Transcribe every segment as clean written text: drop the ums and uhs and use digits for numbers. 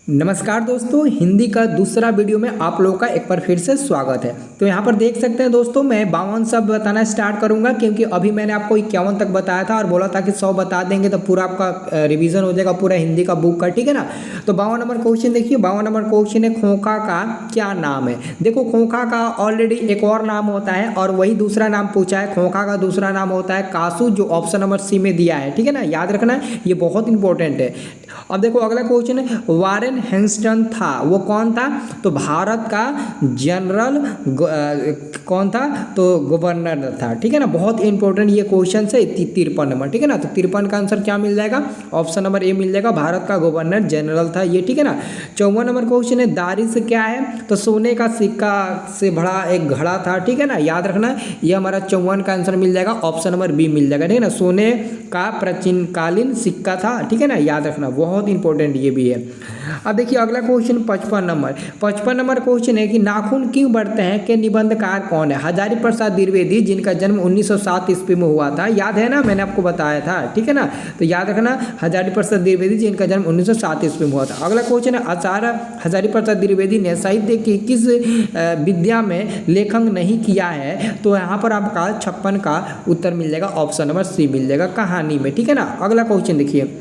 नमस्कार दोस्तों, हिंदी का दूसरा वीडियो में आप लोगों का एक बार फिर से स्वागत है। तो यहाँ पर देख सकते हैं दोस्तों, मैं 52 शब्द बताना स्टार्ट करूंगा क्योंकि अभी मैंने आपको 51 तक बताया था और बोला था कि 100 बता देंगे तो पूरा आपका रिवीजन हो जाएगा पूरा हिंदी का बुक का, ठीक है ना। तो 52 नंबर क्वेश्चन देखिए। 52 नंबर क्वेश्चन है, खोखा का क्या नाम है। देखो, खोखा का ऑलरेडी एक और नाम होता है और वही दूसरा नाम पूछा है। खोखा का दूसरा नाम होता है कासू, जो ऑप्शन नंबर सी में दिया है, ठीक है ना, याद रखना है, ये बहुत इंपॉर्टेंट है। अब देखो अगला क्वेश्चन है, वारेन हेस्टन था, वो कौन था। तो भारत का जनरल कौन था, तो गवर्नर था, ठीक है ना। बहुत इंपॉर्टेंट ये क्वेश्चन है। 53 नंबर, ठीक है ना। तो 53 का आंसर क्या मिल जाएगा, ऑप्शन नंबर ए मिल जाएगा, भारत का गवर्नर जनरल था ये, ठीक है ना। 54 नंबर क्वेश्चन है, दारिस क्या है। तो सोने का सिक्का से भरा एक घड़ा था, ठीक है ना, याद रखना। ये हमारा 54 का आंसर मिल जाएगा, ऑप्शन नंबर बी मिल जाएगा, ठीक है ना। सोने का प्राचीन कालीन सिक्का था, ठीक है ना, याद रखना, बहुत इंपॉर्टेंट ये भी है। अब देखिए अगला क्वेश्चन 55 नंबर क्वेश्चन है कि नाखून क्यों बढ़ते हैं के निबंधकार कौन है। हजारी प्रसाद द्विवेदी, जिनका जन्म 1907 ईस्वी में हुआ था, याद है ना, मैंने आपको बताया था, ठीक है ना। तो याद रखना, हजारी प्रसाद द्विवेदी जिनका जन्म 1907 ईस्वी में हुआ था। अगला क्वेश्चन है, आचार्य हजारी प्रसाद द्विवेदी ने साहित्य की किस विद्या में लेखन नहीं किया है। तो यहाँ पर आपका 56 का उत्तर मिल जाएगा, ऑप्शन नंबर सी मिल जाएगा, कहानी में, ठीक है ना। अगला क्वेश्चन देखिए,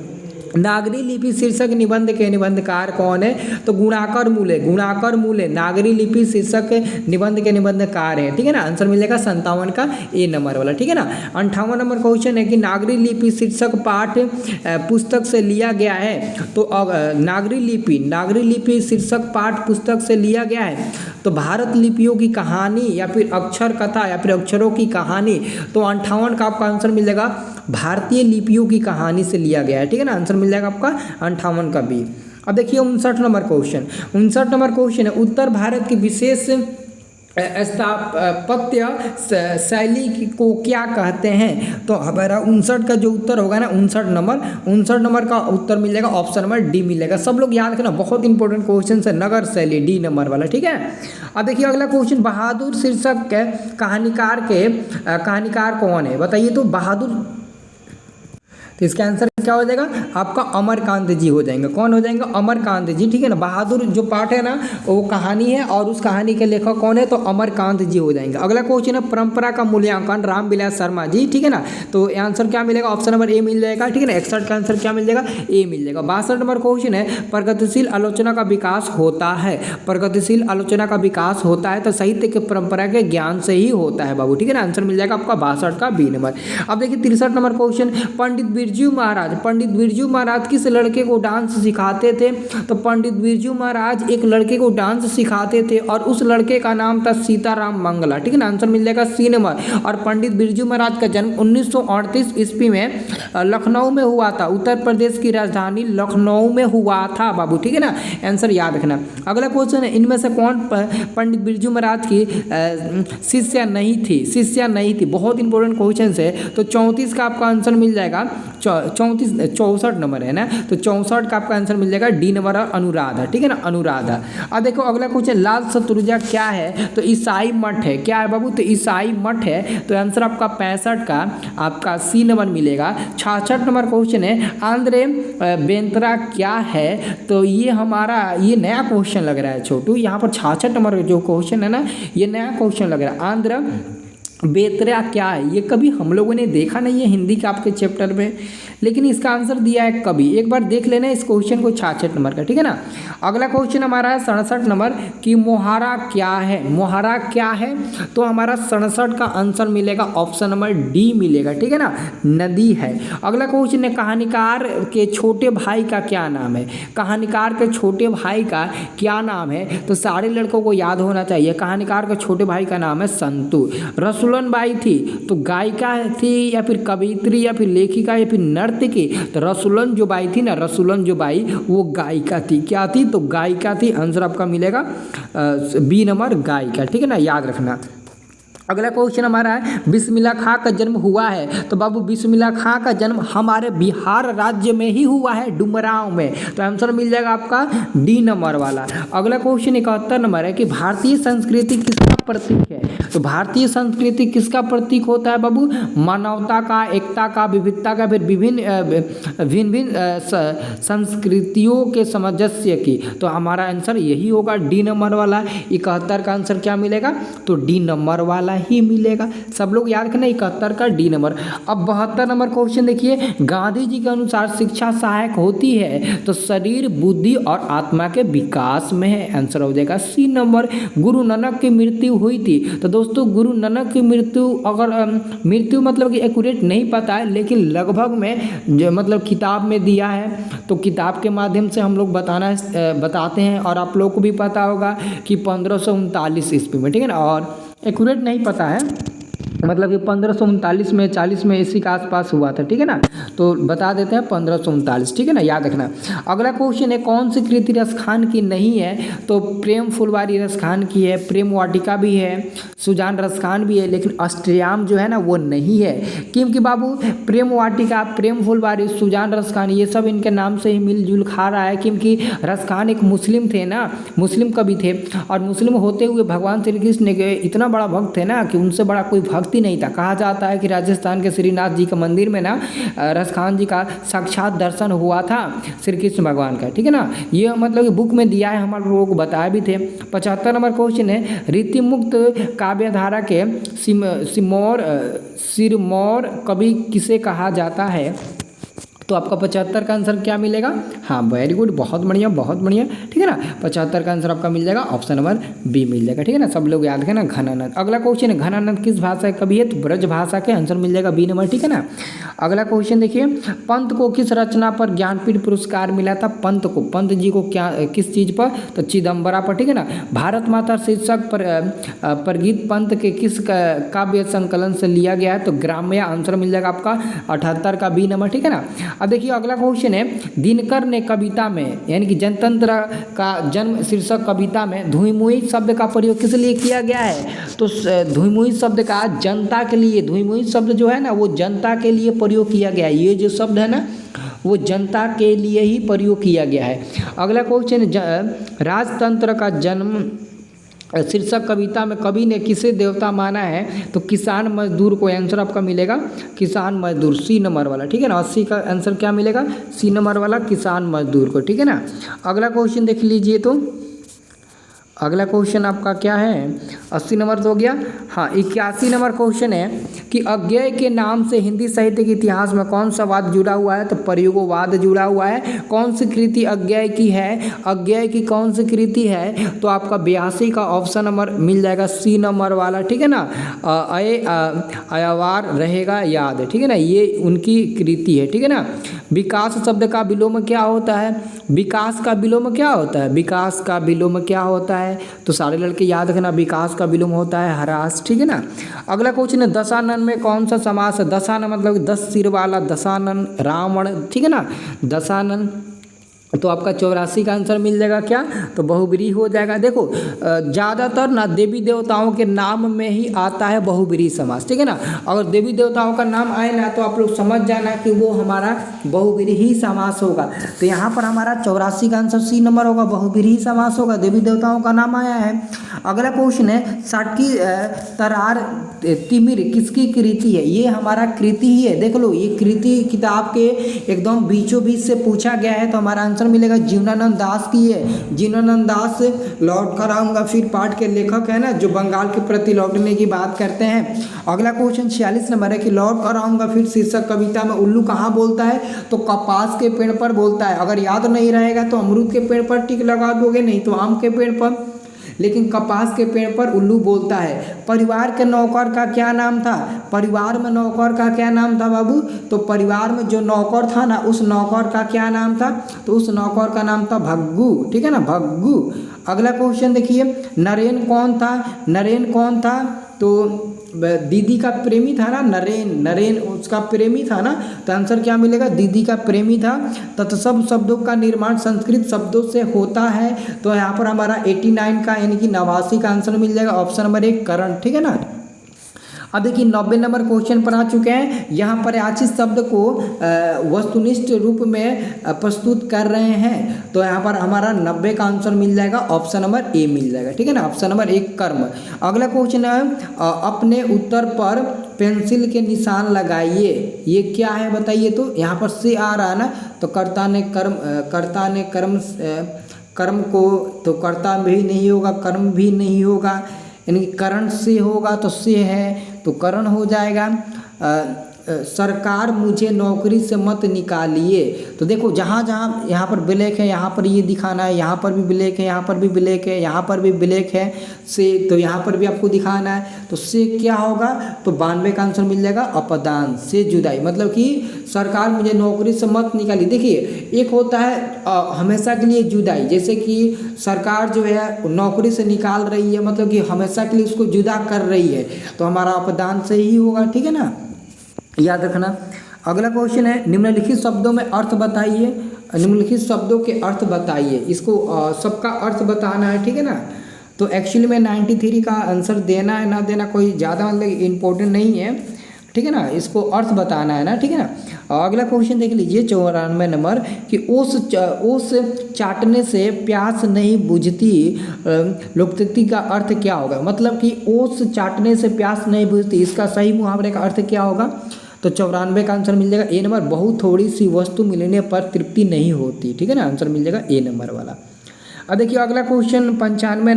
नागरी लिपि शीर्षक निबंध के निबंधकार कौन है। तो गुणाकर मूले नागरी लिपि शीर्षक निबंध के निबंधकार है, ठीक है ना। आंसर मिलेगा 57 का ए नंबर वाला, ठीक है ना। 58 नंबर क्वेश्चन है कि नागरी लिपि शीर्षक पाठ पुस्तक से लिया गया है। तो नागरी लिपि शीर्षक पाठ पुस्तक से लिया गया है। तो भारत लिपियों की कहानी या फिर अक्षर कथा या फिर अक्षरों की कहानी। तो 58 का आपका आंसर मिल जाएगा, भारतीय लिपियों की कहानी से लिया गया है, ठीक है ना। आंसर मिल जाएगा आपका 58 का बी। अब देखिए 59 नंबर क्वेश्चन है, उत्तर भारत की विशेष स्थापत्य शैली को क्या कहते हैं। तो हमारा 59 का जो उत्तर होगा ना, 59 नंबर का उत्तर मिल जाएगा, ऑप्शन नंबर डी मिलेगा। सब लोग याद रखना, बहुत इंपॉर्टेंट क्वेश्चन है, नगर शैली, डी नंबर वाला, ठीक है। अब देखिए अगला क्वेश्चन, बहादुर शीर्षक के कहानीकार कौन है, बताइए। तो बहादुर, तो इसका आंसर क्या हो जाएगा आपका, अमरकांत जी हो जाएंगे। कौन हो जाएंगे, अमरकांत जी, ठीक है ना। बहादुर जो पाठ है ना, वो कहानी है और उस कहानी के लेखक कौन है, तो अमरकांत जी हो जाएंगे। अगला क्वेश्चन है, परंपरा का मूल्यांकन रामविलास शर्मा जी, ठीक है ना। तो आंसर क्या मिलेगा, ऑप्शन नंबर ए मिल जाएगा, ठीक है ना। 61 का आंसर क्या मिल जाएगा, ए मिल जाएगा। 62 नंबर क्वेश्चन है, प्रगतिशील आलोचना का विकास होता है। प्रगतिशील आलोचना का विकास होता है तो साहित्य के परंपरा के ज्ञान से ही होता है बाबू, ठीक है ना। आंसर मिल जाएगा आपका 62 का बी नंबर। अब देखिए 63 नंबर क्वेश्चन, पंडित बिरजू महाराज किस लड़के को डांस सिखाते थे। तो पंडित बिरजू महाराज एक लड़के को डांस सिखाते थे और उस लड़के का नाम था सीताराम मंगला, ठीक है ना। आंसर मिल जाएगा सी नंबर। और पंडित बिरजू महाराज का जन्म 1938 ईस्वी में लखनऊ में हुआ था। उत्तर प्रदेश की राजधानी लखनऊ में हुआ था बाबू, ठीक है ना। आंसर याद रखना। अगला क्वेश्चन है, इनमें से कौन पंडित बिरजू महाराज की शिष्या नहीं थी। बहुत इंपॉर्टेंट क्वेश्चन है। तो 34 का आपका आंसर मिल जाएगा, 64 नंबर है ना। तो 64 का आपका आंसर मिल जाएगा, डी नंबर, अनुराधा, ठीक है ना, अनुराधा। अब देखो अगला क्वेश्चन, लाल शत्रुंजय क्या है। तो ईसाई मठ है, क्या है बाबू, तो ईसाई मठ है। तो आंसर आपका 65 का आपका सी नंबर मिलेगा। 66 नंबर क्वेश्चन है, आंध्र बेंतरा क्या है। तो ये हमारा ये नया क्वेश्चन लग रहा है छोटू, यहाँ पर 66 नंबर जो क्वेश्चन है ना, ये नया क्वेश्चन लग रहा है। आंध्र बेतरा क्या है, ये कभी हम लोगों ने देखा नहीं है हिंदी के आपके चैप्टर में, लेकिन इसका आंसर दिया है कभी, एक बार देख लेना इस क्वेश्चन को, 66 नंबर का, ठीक है ना। अगला क्वेश्चन हमारा है 67 नंबर कि मोहारा क्या है। तो हमारा 67 का आंसर मिलेगा, ऑप्शन नंबर डी मिलेगा, ठीक है ना, नदी है। अगला क्वेश्चन है, कहानीकार के छोटे भाई का क्या नाम है। कहानीकार के छोटे भाई का क्या नाम है। तो सारे लड़कों को याद होना चाहिए, कहानीकार के छोटे भाई का नाम है संतु। रसूलन बाई थी तो गायिका थी या फिर कवित्री या फिर लेखिका या फिर नर्तकी। तो रसूलन जो बाई थी ना, वो गायिका थी, क्या थी, तो गायिका थी। आंसर आपका मिलेगा बी नंबर, गायिका, ठीक है ना, याद रखना। अगला क्वेश्चन हमारा है, बिस्मिल्लाह खां का जन्म हुआ है। तो बाबू बिस्मिल्लाह खां का जन्म हमारे बिहार राज्य में ही हुआ है, डुमरांव में। तो आंसर मिल जाएगा आपका डी नंबर वाला। अगला क्वेश्चन 71 नंबर है कि भारतीय संस्कृति किसका प्रतीक है। तो भारतीय संस्कृति किसका प्रतीक होता है बाबू? मानवता का, एकता का, विविधता का, फिर भिन्न भिन्न संस्कृतियों के सामंजस्य की। तो हमारा आंसर यही होगा, डी नंबर वाला। 71 का आंसर क्या मिलेगा? तो डी नंबर वाला ही मिलेगा। सब लोग याद करना, 71 का डी नंबर। अब 72 नंबर क्वेश्चन देखिए, गांधी जी के अनुसार शिक्षा सहायक होती है तो शरीर, बुद्धि और आत्मा के विकास में है। आंसर हो जाएगा सी नंबर। गुरु नानक की मृत्यु हुई थी, तो दोस्तों गुरु नानक की मृत्यु, अगर मृत्यु मतलब कि एक्यूरेट नहीं पता है, लेकिन लगभग में जो मतलब किताब में दिया है, तो किताब के माध्यम से हम लोग बताते हैं। और आप लोग को भी पता होगा कि 1539 ईस्वी में, ठीक है ना, और एक्यूरेट नहीं पता है, मतलब कि 1539 में 40 में इसी के आसपास हुआ था, ठीक है ना। तो बता देते हैं 1539, ठीक है ना, याद रखना। अगला क्वेश्चन है, कौन सी कृति रसखान की नहीं है? तो प्रेम फुलवारी रसखान की है, प्रेम वाटिका भी है, सुजान रसखान भी है, लेकिन अष्टयाम जो है ना वो नहीं है। क्योंकि बाबू प्रेम वाटिका, प्रेम फुलवारी, सुजान रसखान, ये सब इनके नाम से ही मिलजुल खा रहा है, क्योंकि रसखान एक मुस्लिम थे ना, मुस्लिम कवि थे, और मुस्लिम होते हुए भगवान श्री कृष्ण के इतना बड़ा भक्त थे ना कि उनसे बड़ा कोई भक्त ही नहीं था। कहा जाता है कि राजस्थान के श्रीनाथ जी के मंदिर में ना रसखान जी का साक्षात दर्शन हुआ था श्री कृष्ण भगवान का, ठीक है ना। ये मतलब कि बुक में दिया है, हमारे लोगों को बताया भी थे। 75 नंबर क्वेश्चन है, रीति मुक्त काव्यधारा के सिरमौर कवि किसे कहा जाता है? तो आपका 75 का आंसर क्या मिलेगा? हाँ, वेरी गुड, बहुत बढ़िया, बहुत बढ़िया, ठीक है ना। 75 का आंसर आपका मिल जाएगा, ऑप्शन नंबर बी मिल जाएगा, ठीक है ना। सब लोग याद रखें ना, घनानंद। अगला क्वेश्चन है, घनानंद किस भाषा का कवि है? तो ब्रज भाषा के, आंसर मिल जाएगा बी नंबर, ठीक है ना। अगला क्वेश्चन देखिए, पंत को किस रचना पर ज्ञानपीठ पुरस्कार मिला था? पंत जी को क्या, किस चीज़ पर? तो चिदम्बरा पर, ठीक है ना। भारत माता शीर्षक पर परगीत पंत के किस काव्य संकलन से लिया गया है? तो ग्राम्य, आंसर मिल जाएगा आपका 78 का बी नंबर, ठीक है ना। अब देखिए अगला क्वेश्चन है, दिनकर ने कविता में, यानी कि जनतंत्र का जन्म शीर्षक कविता में धुईमुई शब्द का प्रयोग किस लिए किया गया है? तो धुईमुई शब्द का जनता के लिए, धुईमुई शब्द जो है ना वो जनता के लिए प्रयोग किया गया है। ये जो शब्द है ना वो जनता के लिए ही प्रयोग किया गया है। अगला क्वेश्चन, राजतंत्र का जन्म शीर्षक कविता में कवि ने किसे देवता माना है? तो किसान मजदूर को। आंसर आपका मिलेगा किसान मजदूर, सी नंबर वाला, ठीक है ना। 80 का आंसर क्या मिलेगा? सी नंबर वाला, किसान मजदूर को, ठीक है ना। अगला क्वेश्चन देख लीजिए, तो अगला क्वेश्चन आपका क्या है? 80 नंबर तो हो गया। हाँ, 81 नंबर क्वेश्चन है कि अज्ञेय के नाम से हिंदी साहित्य के इतिहास में कौन सा वाद जुड़ा हुआ है? तो प्रयोगवाद जुड़ा हुआ है। कौन सी कृति अज्ञेय की है? अज्ञेय की कौन सी कृति है? तो आपका 82 का ऑप्शन नंबर मिल जाएगा, सी नंबर वाला, ठीक है ना। अयवार रहेगा याद, ठीक है ना, ये उनकी कृति है, ठीक है ना। विकास शब्द का विलोम क्या होता है? विकास का विलोम क्या होता है? विकास का विलोम क्या होता है? तो सारे लड़के याद रखना, विकास का विलोम होता है ह्रास, ठीक है ना। अगला क्वेश्चन है, दशानन में कौन सा समास है? दशानन मतलब 10 सिर वाला, दशानन रावण, ठीक है ना, दशानन। तो आपका 84 का आंसर मिल जाएगा क्या? तो बहुब्रीहि हो जाएगा। देखो ज़्यादातर ना देवी देवताओं के नाम में ही आता है बहुब्रीहि समास, ठीक है ना। अगर देवी देवताओं का नाम आए ना तो आप लोग समझ जाना कि वो हमारा बहुब्रीहि समास होगा। तो यहाँ पर हमारा 84 का आंसर सी नंबर होगा, बहुब्रीहि समास होगा, देवी देवताओं का नाम आया है। अगला क्वेश्चन है, साटकी तरार तिमिर किसकी कृति है? ये हमारा कृति ही है। देख लो, ये कृति किताब के एकदम बीचों बीच से पूछा गया है, तो हमारा आंसर मिलेगा जीवनानंद दास की है। जीवनानंद दास लौट कर आऊंगा फिर पाठ के लेखक है ना, जो बंगाल के प्रति लौटने की बात करते हैं। अगला क्वेश्चन 46 नंबर है कि लौट कर आऊंगा फिर शीर्षक कविता में उल्लू कहाँ बोलता है? तो कपास के पेड़ पर बोलता है। अगर याद नहीं रहेगा तो अमरूद के पेड़ पर टिक लगा दोगे, नहीं तो आम के पेड़ पर, लेकिन कपास के पेड़ पर उल्लू बोलता है। परिवार के नौकर का क्या नाम था? परिवार में नौकर का क्या नाम था बाबू? तो परिवार में जो नौकर था ना, उस नौकर का क्या नाम था? तो उस नौकर का नाम था भग्गू, ठीक है ना, भग्गू। अगला क्वेश्चन देखिए, नरेन कौन था? नरेन कौन था? तो दीदी का प्रेमी था ना, नरेन उसका प्रेमी था ना। तो आंसर क्या मिलेगा? दीदी का प्रेमी था। तत्सम शब्दों का निर्माण संस्कृत शब्दों से होता है। तो यहाँ पर हमारा 89 का यानी कि 89 का आंसर मिल जाएगा, ऑप्शन नंबर 1 करण, ठीक है ना। अब देखिए 90 नंबर क्वेश्चन पर आ चुके हैं। यहाँ पर याचित शब्द को वस्तुनिष्ठ रूप में प्रस्तुत कर रहे हैं, तो यहाँ पर हमारा 90 का आंसर मिल जाएगा, ऑप्शन नंबर ए मिल जाएगा, ठीक है ना, ऑप्शन नंबर 1 कर्म। अगला क्वेश्चन है अपने उत्तर पर पेंसिल के निशान लगाइए, ये क्या है बताइए। तो यहाँ पर से आ रहा है ना, तो कर्ता ने कर्म को, तो कर्ता भी नहीं होगा, कर्म भी नहीं होगा, यानी करण से होगा तो से है तो करण हो जाएगा। सरकार मुझे नौकरी से मत निकालिए, तो देखो जहाँ जहाँ यहाँ पर ब्लैक है यहाँ पर ये दिखाना है, यहाँ पर भी ब्लैक है, यहाँ पर भी ब्लैक है, यहाँ पर भी ब्लैक है से, तो यहाँ पर भी आपको दिखाना है, तो से क्या होगा, तो 92 का आंसर मिल जाएगा अपदान से जुदाई, मतलब कि सरकार मुझे नौकरी से मत निकालिए। देखिए एक होता है हमेशा के लिए जुदाई, जैसे कि सरकार जो है नौकरी से निकाल रही है, मतलब कि हमेशा के लिए उसको जुदा कर रही है, तो हमारा अपदान से ही होगा, ठीक है ना, याद रखना। अगला क्वेश्चन है निम्नलिखित शब्दों में अर्थ बताइए, निम्नलिखित शब्दों के अर्थ बताइए, इसको सबका अर्थ बताना है, ठीक है ना। तो एक्चुअली में 93 का आंसर देना है ना देना कोई ज़्यादा मतलब इम्पोर्टेंट नहीं है, ठीक है ना, इसको अर्थ बताना है ना, ठीक है ना। अगला क्वेश्चन देख लीजिए 94 नंबर कि ओस चाटने से प्यास नहीं बुझती, लोकोक्ति का अर्थ क्या होगा, मतलब कि ओस चाटने से प्यास नहीं बुझती, इसका सही मुहावरे का अर्थ क्या होगा। तो 94 का आंसर मिल जाएगा ए नंबर, बहुत थोड़ी सी वस्तु मिलने पर तृप्ति नहीं होती, ठीक है ना, आंसर मिल जाएगा ए नंबर वाला। अब देखिए अगला क्वेश्चन 95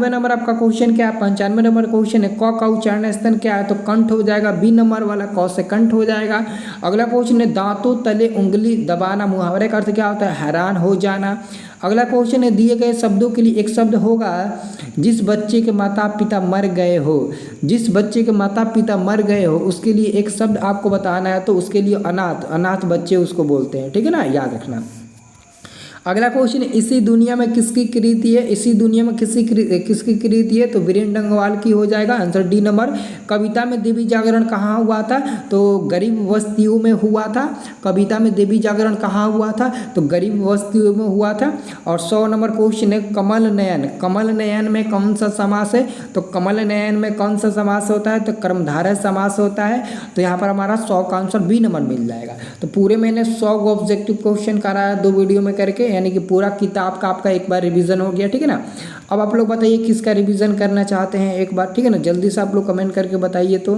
नंबर आपका क्वेश्चन क्या है, 95 नंबर क्वेश्चन है क का उच्चारण स्थान क्या है, तो कंठ हो जाएगा, बी नंबर वाला क से कंठ हो जाएगा। अगला क्वेश्चन है दांतों तले उंगली दबाना, मुहावरे का अर्थ क्या होता है, हैरान हो जाना। अगला क्वेश्चन है दिए गए शब्दों के लिए एक शब्द होगा, जिस बच्चे के माता पिता मर गए हो, जिस बच्चे के माता पिता मर गए हो उसके लिए एक शब्द आपको बताना है, तो उसके लिए अनाथ बच्चे उसको बोलते हैं, ठीक है ना, याद रखना। अगला क्वेश्चन है इसी दुनिया में किसकी कृति है, इसी दुनिया में किसकी कृति है, तो वीरेंद्र डंगवाल की हो जाएगा, आंसर डी नंबर। कविता में देवी जागरण कहाँ हुआ था, तो गरीब बस्तियों में हुआ था, कविता में देवी जागरण कहाँ हुआ था, तो गरीब बस्तियों में हुआ था। और 100 नंबर क्वेश्चन है कमल नयन, कमल नयन में कौन सा समास है, तो कमल नयन में कौन सा समास होता है, तो कर्मधारय समास होता है, तो यहाँ पर हमारा 100 का आंसर बी नंबर मिल जाएगा। तो पूरे मैंने 100 ऑब्जेक्टिव क्वेश्चन कराया 2 वीडियो में करके, यानी कि पूरा किताब का आपका एक बार रिवीजन हो गया, ठीक है ना। अब आप लोग बताइए किसका रिवीजन करना चाहते हैं एक बार, ठीक है ना, जल्दी से आप लोग कमेंट करके बताइए तो।